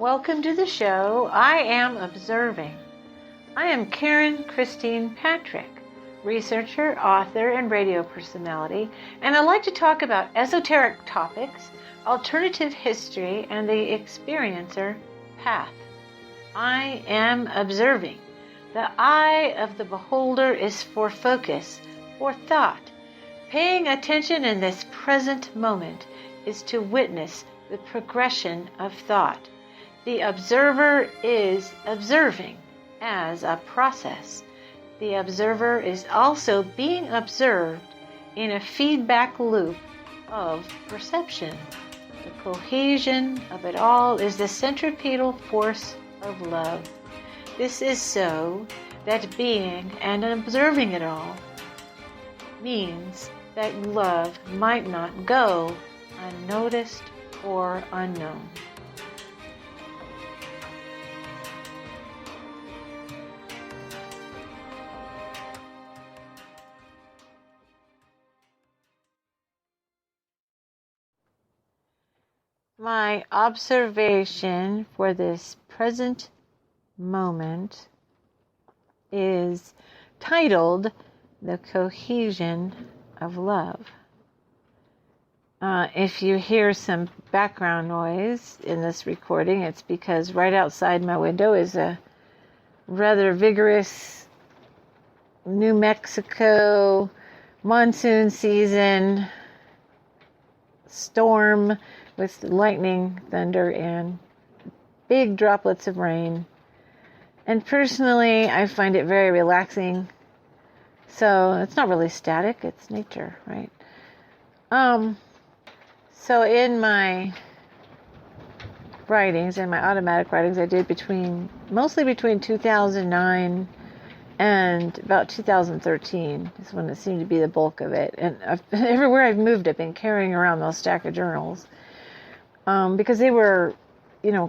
Welcome to the show. I am observing. I am Karen Christine Patrick, researcher, author, and radio personality, and I like to talk about esoteric topics, alternative history, and the experiencer path. I am observing. The eye of the beholder is for focus, for thought. Paying attention in this present moment is to witness the progression of thought. The observer is observing as a process. The observer is also being observed in a feedback loop of perception. The cohesion of it all is the centripetal force of love. This is so that being and observing it all means that love might not go unnoticed or unknown. My observation for this present moment is titled The Cohesion of Love. If you hear some background noise in this recording, it's because right outside my window is a rather vigorous New Mexico monsoon season storm with lightning, thunder, and big droplets of rain. And personally, I find it very relaxing. So it's not really static, it's nature, right? So in my writings, in my automatic writings, I did mostly between 2009 and about 2013 is when it seemed to be the bulk of it. And everywhere I've moved, I've been carrying around those stack of journals. Because they were,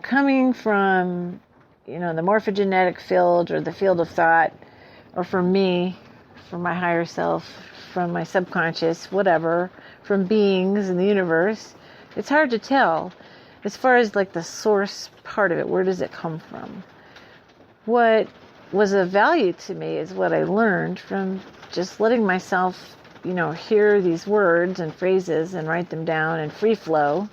coming from, the morphogenetic field or the field of thought, or from me, from my higher self, from my subconscious, whatever, from beings in the universe. It's hard to tell as far as like the source part of it. Where does it come from? What was of value to me is what I learned from just letting myself, hear these words and phrases and write them down in free flow.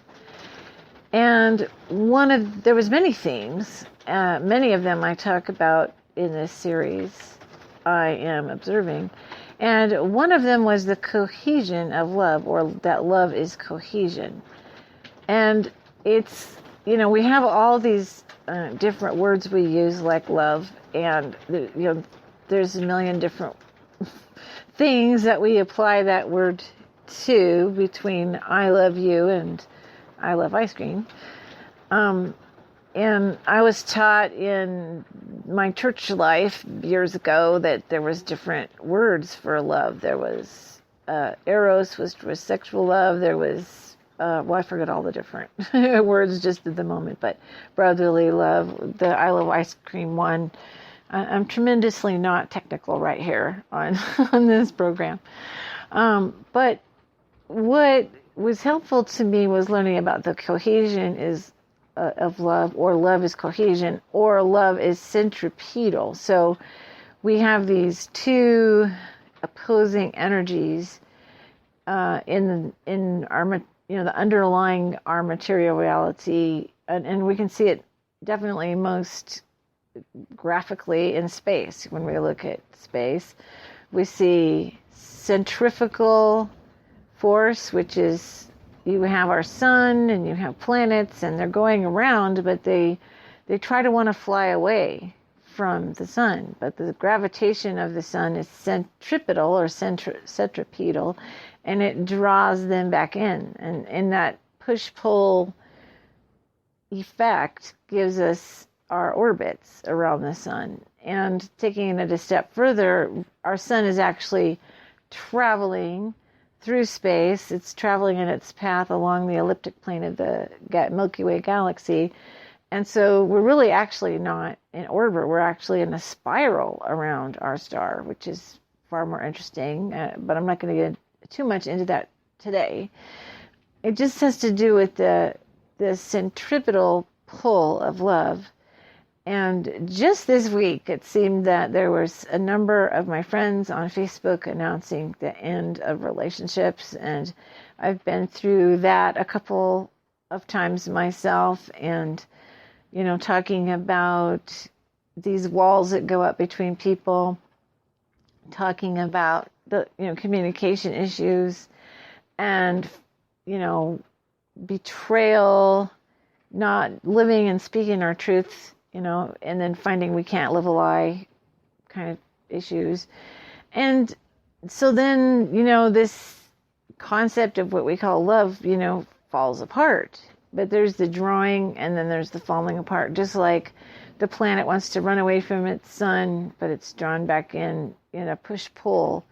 And there was many themes, many of them I talk about in this series, I am observing. And one of them was the cohesion of love, or that love is cohesion. And it's, we have all these different words we use like love, and, there's a million different things that we apply that word to between I love you and I love ice cream. And I was taught in my church life years ago that there was different words for love. There was eros, which was sexual love. There was, I forget all the different words just at the moment, but brotherly love, the I love ice cream one. I'm tremendously not technical right here on this program. But what was helpful to me was learning about the cohesion of love, or love is cohesion, or love is centripetal. So we have these two opposing energies in our, the underlying our material reality, and we can see it definitely most graphically in space. When we look at space, we see centrifugal force, which is, you have our sun and you have planets and they're going around, but they try to want to fly away from the sun. But the gravitation of the sun is centripetal or centripetal, and it draws them back in. And in that push-pull effect gives us our orbits around the sun. And taking it a step further, our sun is actually traveling through space. It's traveling in its path along the elliptic plane of the Milky Way galaxy. And so we're really actually not in orbit. We're actually in a spiral around our star, which is far more interesting. But I'm not going to get too much into that today. It just has to do with the centripetal pull of love. And just this week, it seemed that there was a number of my friends on Facebook announcing the end of relationships. And I've been through that a couple of times myself, and, talking about these walls that go up between people, talking about the, communication issues and, betrayal, not living and speaking our truth, and then finding we can't live a lie kind of issues. And so then, this concept of what we call love, falls apart. But there's the drawing and then there's the falling apart. Just like the planet wants to run away from its sun, but it's drawn back in a push-pull,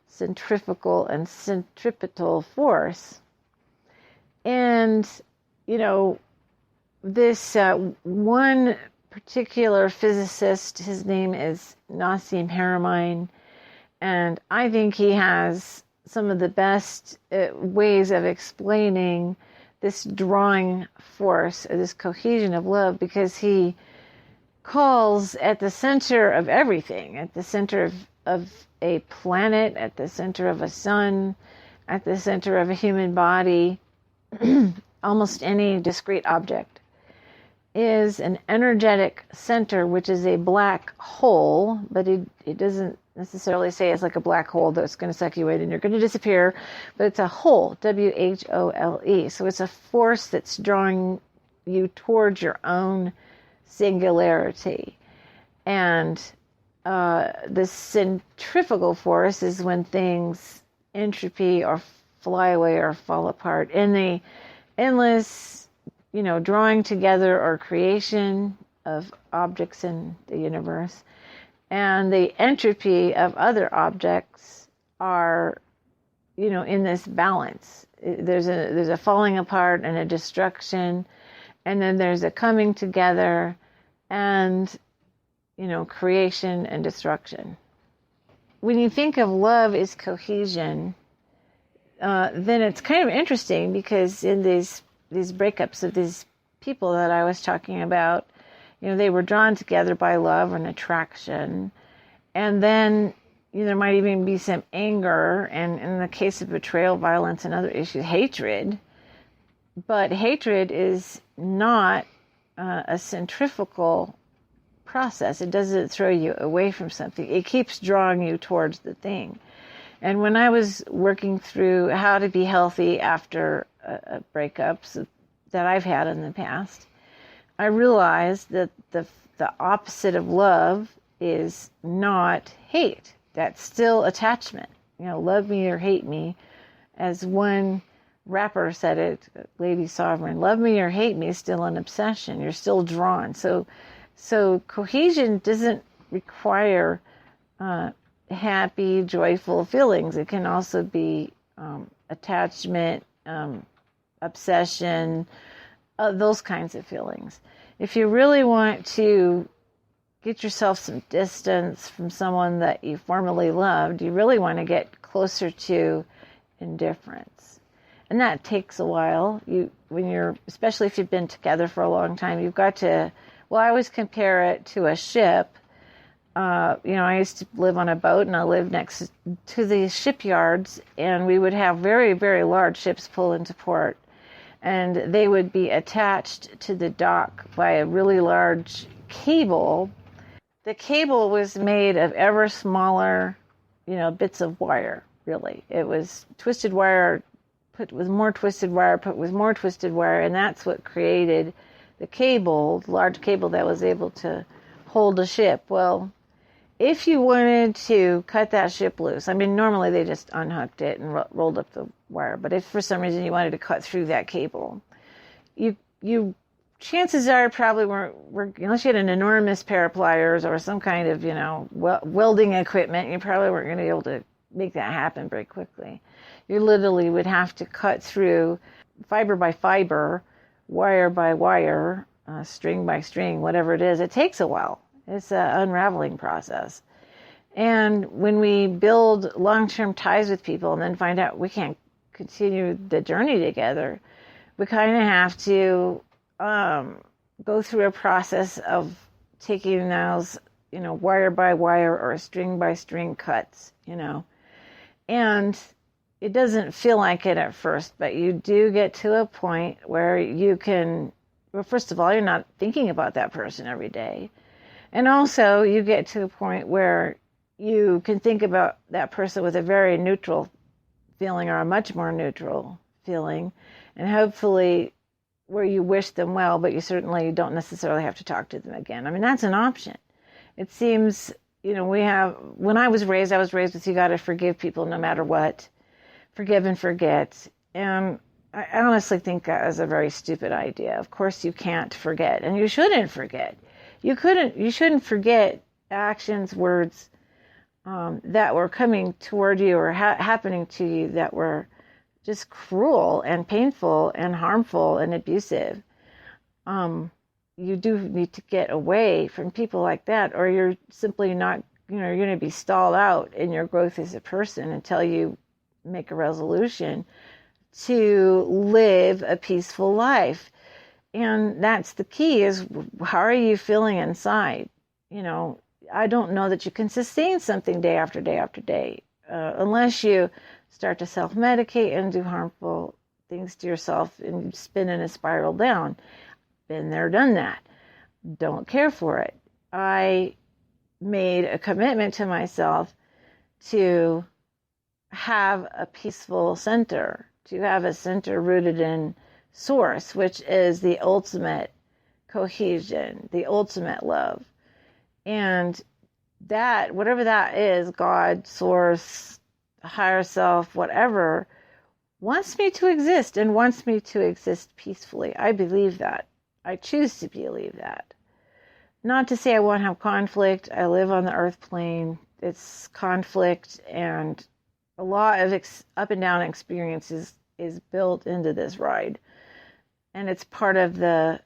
centrifugal and centripetal force. And, this one particular physicist, his name is Nassim Haramein, and I think he has some of the best ways of explaining this drawing force, this cohesion of love, because he calls at the center of everything, at the center of a planet, at the center of a sun, at the center of a human body, almost any discrete object, is an energetic center, which is a black hole, but it doesn't necessarily say it's like a black hole that's going to suck you in and you're going to disappear, but it's a hole, W-H-O-L-E. So it's a force that's drawing you towards your own singularity. And the centrifugal force is when things entropy or fly away or fall apart. In the endless, drawing together or creation of objects in the universe, and the entropy of other objects are, in this balance. There's a falling apart and a destruction, and then there's a coming together and, creation and destruction. When you think of love as cohesion, then it's kind of interesting, because in these breakups of these people that I was talking about, they were drawn together by love and attraction. And then there might even be some anger, and in the case of betrayal, violence, and other issues, hatred. But hatred is not a centrifugal process. It doesn't throw you away from something. It keeps drawing you towards the thing. And when I was working through how to be healthy after breakups that I've had in the past, I realized that the opposite of love is not hate. That's still attachment. Love me or hate me. As one rapper said it, Lady Sovereign, love me or hate me is still an obsession. You're still drawn. So cohesion doesn't require happy, joyful feelings. It can also be attachment, obsession, those kinds of feelings. If you really want to get yourself some distance from someone that you formerly loved, you really want to get closer to indifference. And that takes a while. Especially if you've been together for a long time, you've got to, I always compare it to a ship. I used to live on a boat, and I lived next to the shipyards, and we would have very, very large ships pull into port, and they would be attached to the dock by a really large cable. The cable was made of ever smaller, bits of wire, really. It was twisted wire put with more twisted wire, put with more twisted wire, and that's what created the cable, the large cable that was able to hold a ship. Well, if you wanted to cut that ship loose, normally they just unhooked it and rolled up the wire, but if for some reason you wanted to cut through that cable, you chances are probably weren't, unless you had an enormous pair of pliers or some kind of, welding equipment, you probably weren't going to be able to make that happen very quickly. You literally would have to cut through fiber by fiber, wire by wire, string by string, whatever it is. It takes a while. It's an unraveling process. And when we build long-term ties with people and then find out we can't continue the journey together, we kind of have to go through a process of taking those, wire by wire or string by string cuts, and it doesn't feel like it at first, but you do get to a point where you can, well, first of all, you're not thinking about that person every day. And also you get to a point where you can think about that person with a very neutral feeling, or a much more neutral feeling, and hopefully where you wish them well, but you certainly don't necessarily have to talk to them again. I mean, that's an option. It seems, when I was raised with, you got to forgive people no matter what, forgive and forget. And I honestly think that is a very stupid idea. Of course you can't forget, and you shouldn't forget. You shouldn't forget actions, words that were coming toward you or happening to you that were just cruel and painful and harmful and abusive. You do need to get away from people like that, or you're simply not, you're going to be stalled out in your growth as a person until you make a resolution to live a peaceful life. And that's the key, is how are you feeling inside? I don't know that you can sustain something day after day after day, unless you start to self-medicate and do harmful things to yourself and spin in a spiral down. Been there, done that. Don't care for it. I made a commitment to myself to have a peaceful center, to have a center rooted in source, which is the ultimate cohesion, the ultimate love. And that, whatever that is, God, source, higher self, whatever, wants me to exist, and wants me to exist peacefully. I believe that. I choose to believe that. Not to say I won't have conflict. I live on the earth plane. It's conflict, and a lot of up and down experiences is built into this ride. And it's part of the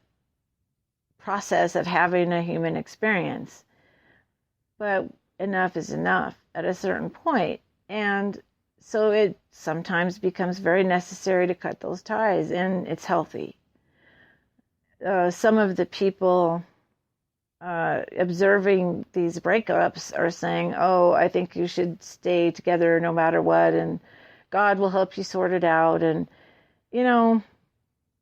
process of having a human experience. But enough is enough at a certain point. And so it sometimes becomes very necessary to cut those ties, and it's healthy. Some of the people observing these breakups are saying, oh, I think you should stay together no matter what, and God will help you sort it out. And,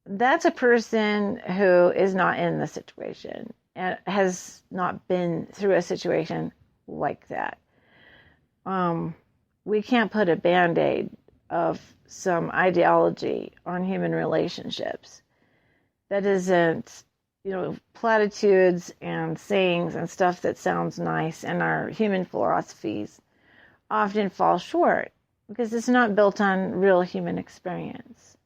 that's a person who is not in the situation and has not been through a situation like that. We can't put a Band-Aid of some ideology on human relationships. That isn't, platitudes and sayings and stuff that sounds nice, and our human philosophies often fall short because it's not built on real human experience.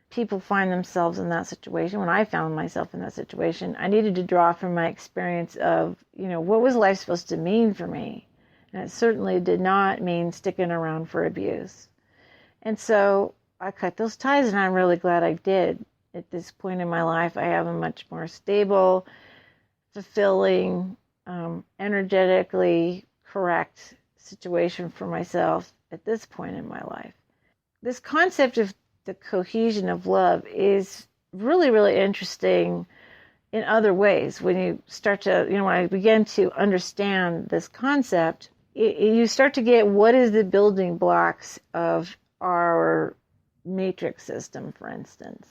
People find themselves in that situation. When I found myself in that situation, I needed to draw from my experience of, what was life supposed to mean for me? And it certainly did not mean sticking around for abuse. And so I cut those ties, and I'm really glad I did. At this point in my life, I have a much more stable, fulfilling, energetically correct situation for myself at this point in my life. This concept of the cohesion of love is really, really interesting in other ways. When you start to, when I begin to understand this concept, you start to get what is the building blocks of our matrix system, for instance.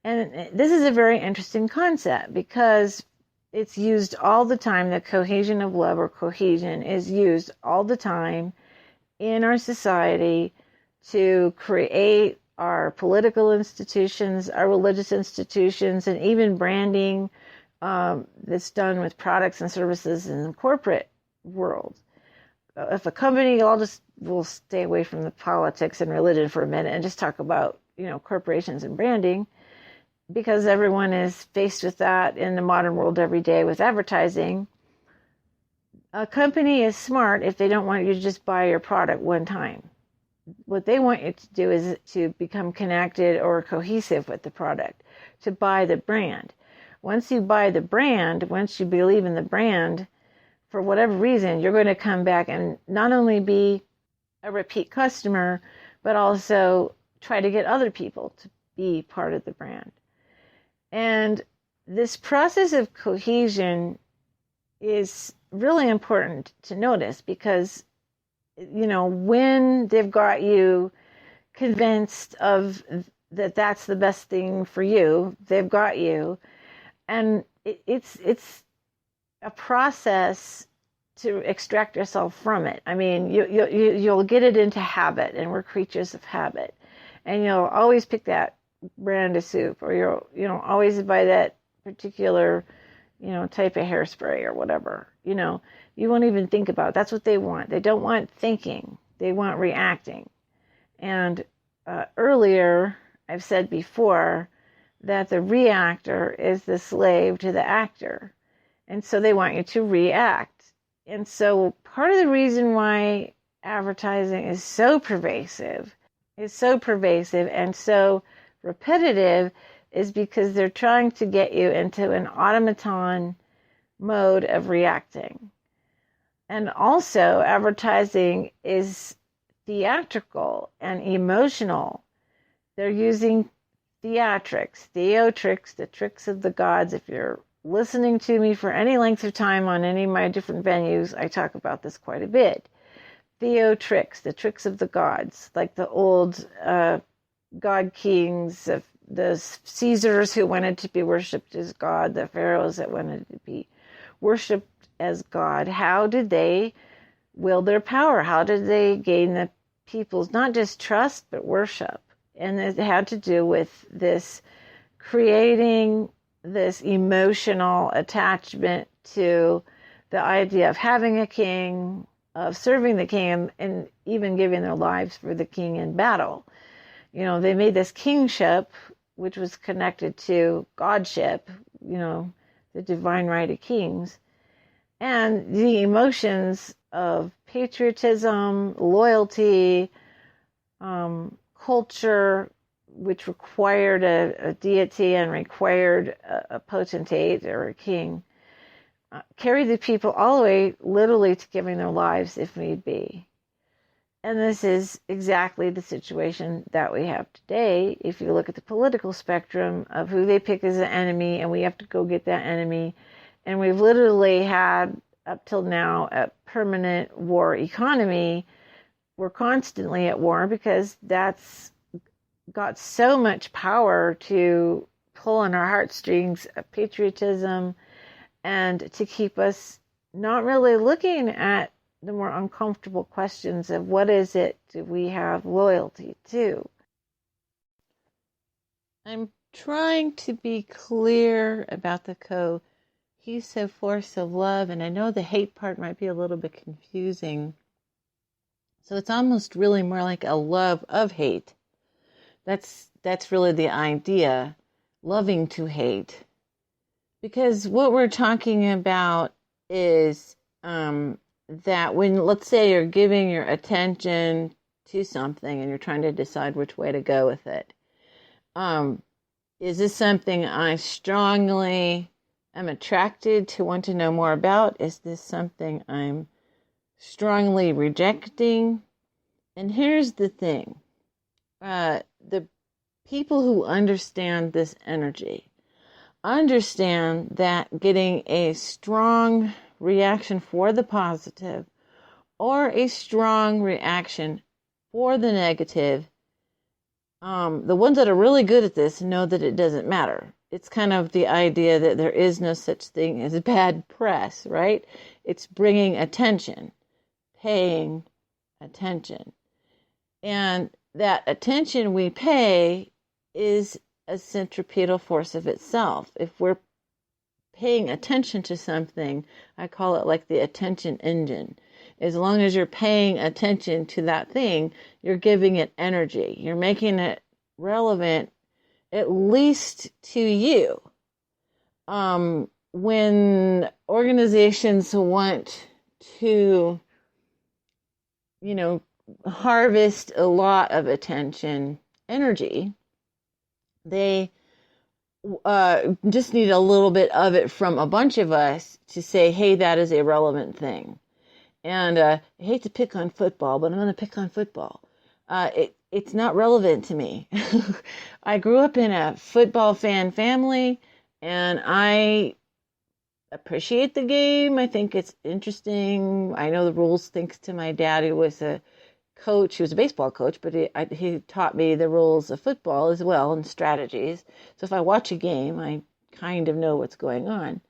And this is a very interesting concept because it's used all the time. The cohesion of love, or cohesion, is used all the time in our society to create our political institutions, our religious institutions, and even branding that's done with products and services in the corporate world. If a company, we'll stay away from the politics and religion for a minute and just talk about, corporations and branding, because everyone is faced with that in the modern world every day with advertising. A company is smart if they don't want you to just buy your product one time. What they want you to do is to become connected or cohesive with the product, to buy the brand. Once you buy the brand, once you believe in the brand, for whatever reason, you're going to come back and not only be a repeat customer, but also try to get other people to be part of the brand. And this process of cohesion is really important to notice because, when they've got you convinced of that that's the best thing for you, they've got you. And it's a process to extract yourself from it. I mean, you'll get it into habit, and we're creatures of habit. And you'll always pick that brand of soup, or you'll always buy that particular, type of hairspray or whatever. You won't even think about it. That's what they want. They don't want thinking. They want reacting. And earlier, I've said before that the reactor is the slave to the actor. And so they want you to react. And so part of the reason why advertising is so pervasive and so repetitive is because they're trying to get you into an automaton mode of reacting. And also, advertising is theatrical and emotional. They're using theatrics, theatrics, the tricks of the gods. If you're listening to me for any length of time on any of my different venues, I talk about this quite a bit. Theatrics, the tricks of the gods, like the old god kings, of the Caesars who wanted to be worshipped as God, the pharaohs that wanted to be worshipped as God. How did they wield their power? How did they gain the people's not just trust but worship? And it had to do with this creating this emotional attachment to the idea of having a king, of serving the king, and even giving their lives for the king in battle. They made this kingship, which was connected to godship, the divine right of kings. And the emotions of patriotism, loyalty, culture, which required a deity and required a potentate or a king, carried the people all the way literally to giving their lives if need be. And this is exactly the situation that we have today. If you look at the political spectrum of who they pick as an enemy, and we have to go get that enemy. And we've literally had, up till now, a permanent war economy. We're constantly at war because that's got so much power to pull on our heartstrings of patriotism and to keep us not really looking at the more uncomfortable questions of what is it do we have loyalty to. I'm trying to be clear about the cohesive force of love, and I know the hate part might be a little bit confusing. So it's almost really more like a love of hate. That's really the idea, loving to hate. Because what we're talking about is that when, let's say, you're giving your attention to something and you're trying to decide which way to go with it. Is this something I strongly am attracted to want to know more about? Is this something I'm strongly rejecting? And here's the thing. The people who understand this energy understand that getting a strong reaction for the positive or a strong reaction for the negative, the ones that are really good at this know that it doesn't matter. It's kind of the idea that there is no such thing as bad press, right? It's bringing attention, paying attention. And that attention we pay is a centripetal force of itself. If we're paying attention to something, I call it like the attention engine. As long as you're paying attention to that thing, you're giving it energy. You're making it relevant, at least to you. When organizations want to, harvest a lot of attention energy, they just need a little bit of it from a bunch of us to say, hey, that is a relevant thing. And I hate to pick on football, but I'm going to pick on football. It's not relevant to me. I grew up in a football fan family. And I appreciate the game. I think it's interesting. I know the rules thanks to my dad, who was a coach. He was a baseball coach, but he taught me the rules of football as well and strategies. So if I watch a game, I kind of know what's going on.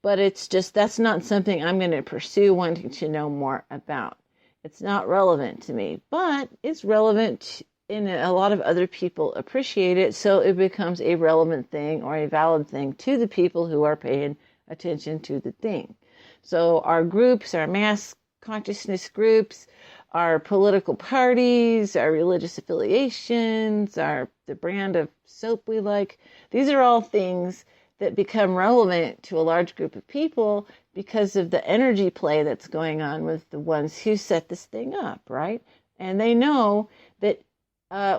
But it's just, that's not something I'm going to pursue wanting to know more about. It's not relevant to me, but it's relevant and a lot of other people appreciate it. So it becomes a relevant thing or a valid thing to the people who are paying attention to the thing. So our groups, our mass consciousness groups, our political parties, our religious affiliations, the brand of soap we like, these are all things that become relevant to a large group of people because of the energy play that's going on with the ones who set this thing up, right? And they know that,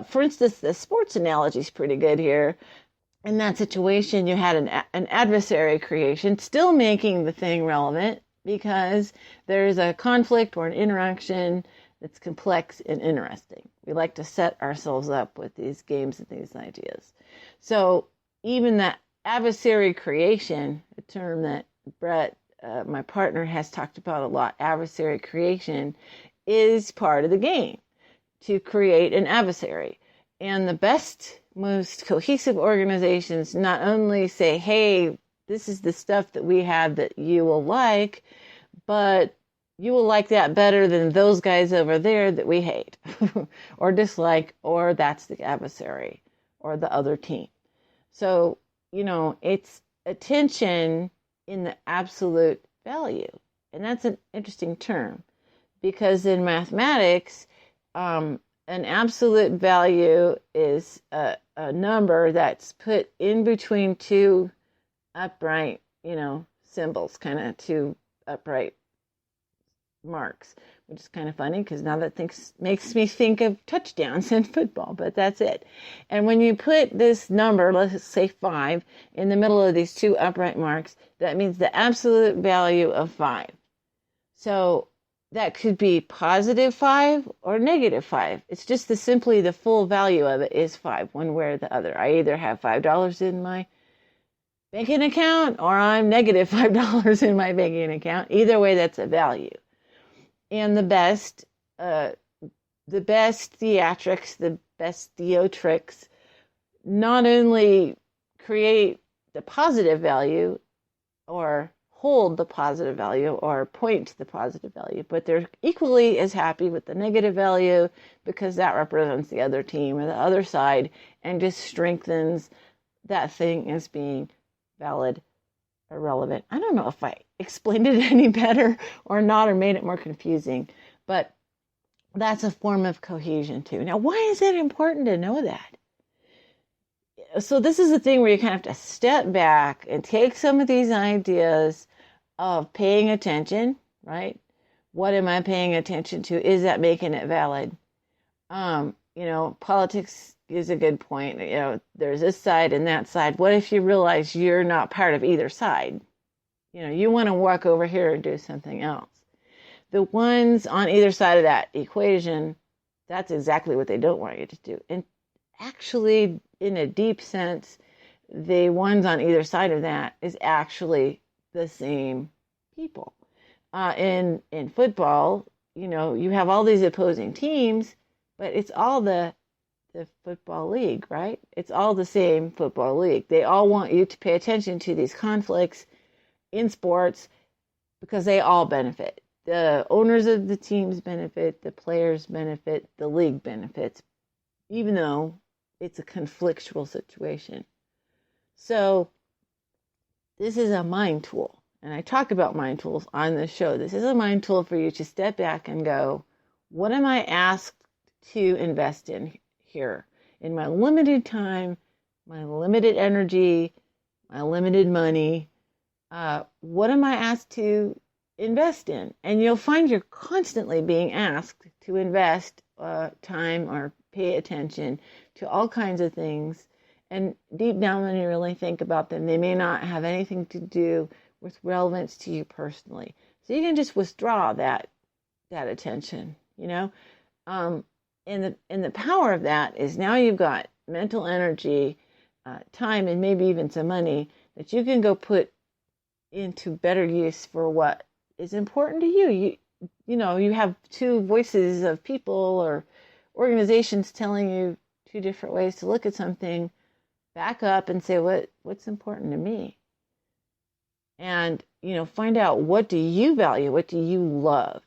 for instance, the sports analogy is pretty good here. In that situation, you had an adversary creation, still making the thing relevant because there's a conflict or an interaction that's complex and interesting. We like to set ourselves up with these games and these ideas. So even that adversary creation, a term that Brett, my partner, has talked about a lot, adversary creation is part of the game, to create an adversary. And the best, most cohesive organizations not only say, hey, this is the stuff that we have that you will like, but you will like that better than those guys over there that we hate or dislike, or that's the adversary or the other team. So, it's attention in the absolute value. And that's an interesting term because in mathematics, an absolute value is a number that's put in between two upright, symbols, kind of two upright marks, which is kind of funny because now that makes me think of touchdowns in football, but that's it. And when you put this number, let's say 5, in the middle of these two upright marks, that means the absolute value of 5. So that could be positive 5 or negative 5. It's just simply the full value of it is 5, one way or the other. I either have $5 in my banking account or I'm negative $5 in my banking account. Either way, that's a value. And the best theatrics, the best theatrics, not only create the positive value or hold the positive value or point to the positive value, but they're equally as happy with the negative value because that represents the other team or the other side and just strengthens that thing as being valid or relevant. I don't know if I explained it any better or not, or made it more confusing, but that's a form of cohesion too. Now, why is it important to know that? So this is the thing where you kind of have to step back and take some of these ideas of paying attention, right? What am I paying attention to? Is that making it valid? Politics is a good point. There's this side and that side. What if you realize you're not part of either side? You want to walk over here and do something else. The ones on either side of that equation, that's exactly what they don't want you to do. And actually, in a deep sense, the ones on either side of that is actually the same people. In football, you have all these opposing teams, but it's all the football league, right? It's all the same football league. They all want you to pay attention to these conflicts in sports because they all benefit. The owners of the teams benefit, the players benefit, the league benefits, even though it's a conflictual situation. So this is a mind tool. And I talk about mind tools on this show. This is a mind tool for you to step back and go, what am I asked to invest in here? In my limited time, my limited energy, my limited money, what am I asked to invest in? And you'll find you're constantly being asked to invest time or pay attention to all kinds of things. And deep down, when you really think about them, they may not have anything to do with relevance to you personally. So you can just withdraw that attention, And the power of that is now you've got mental energy, time, and maybe even some money that you can go put into better use for what is important to you. You have two voices of people or organizations telling you two different ways to look at something. Back up and say, what's important to me? And, find out, what do you value? What do you love?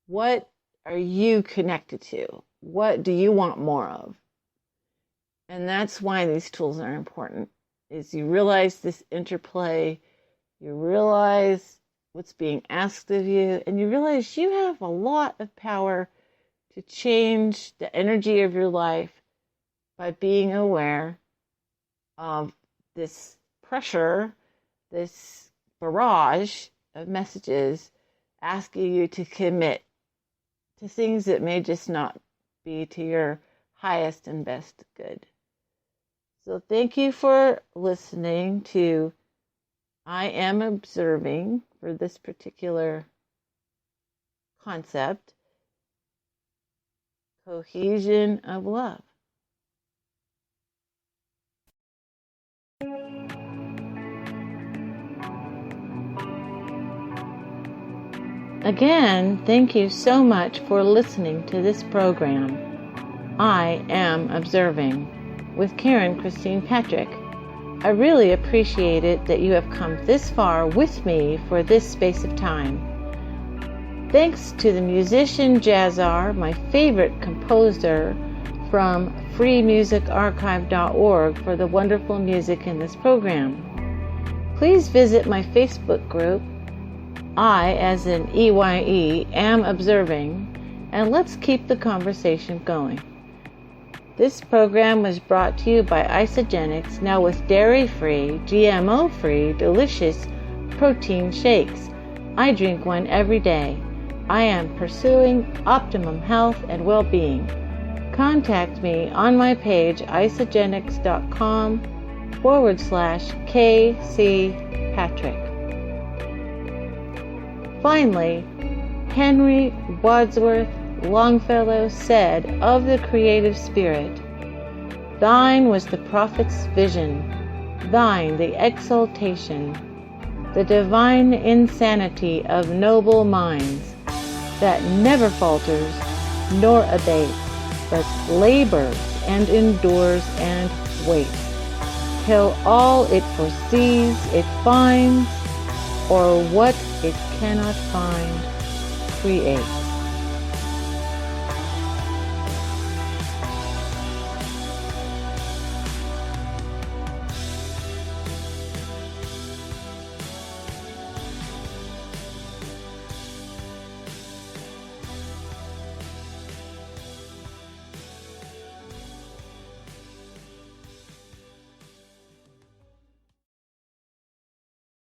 What are you connected to? What do you want more of? And that's why these tools are important, is you realize this interplay, you realize what's being asked of you, and you realize you have a lot of power to change the energy of your life by being aware of this pressure, this barrage of messages asking you to commit to things that may just not be to your highest and best good. So thank you for listening to I Am Observing for this particular concept, Cohesion of Love. Again, thank you so much for listening to this program, I Am Observing, with Karen Christine Patrick. I really appreciate it that you have come this far with me for this space of time. Thanks to the musician Jazzar, my favorite composer from freemusicarchive.org, for the wonderful music in this program. Please visit my Facebook group, I, as in EYE, am observing, and let's keep the conversation going. This program was brought to you by Isagenix, now with dairy-free, GMO-free, delicious protein shakes. I drink one every day. I am pursuing optimum health and well-being. Contact me on my page, isagenix.com/KC Patrick. Finally, Henry Wadsworth Longfellow said of the creative spirit, "Thine was the prophet's vision, thine the exaltation, the divine insanity of noble minds, that never falters nor abates, but labors and endures and waits, till all it foresees it finds, or what it cannot find creates."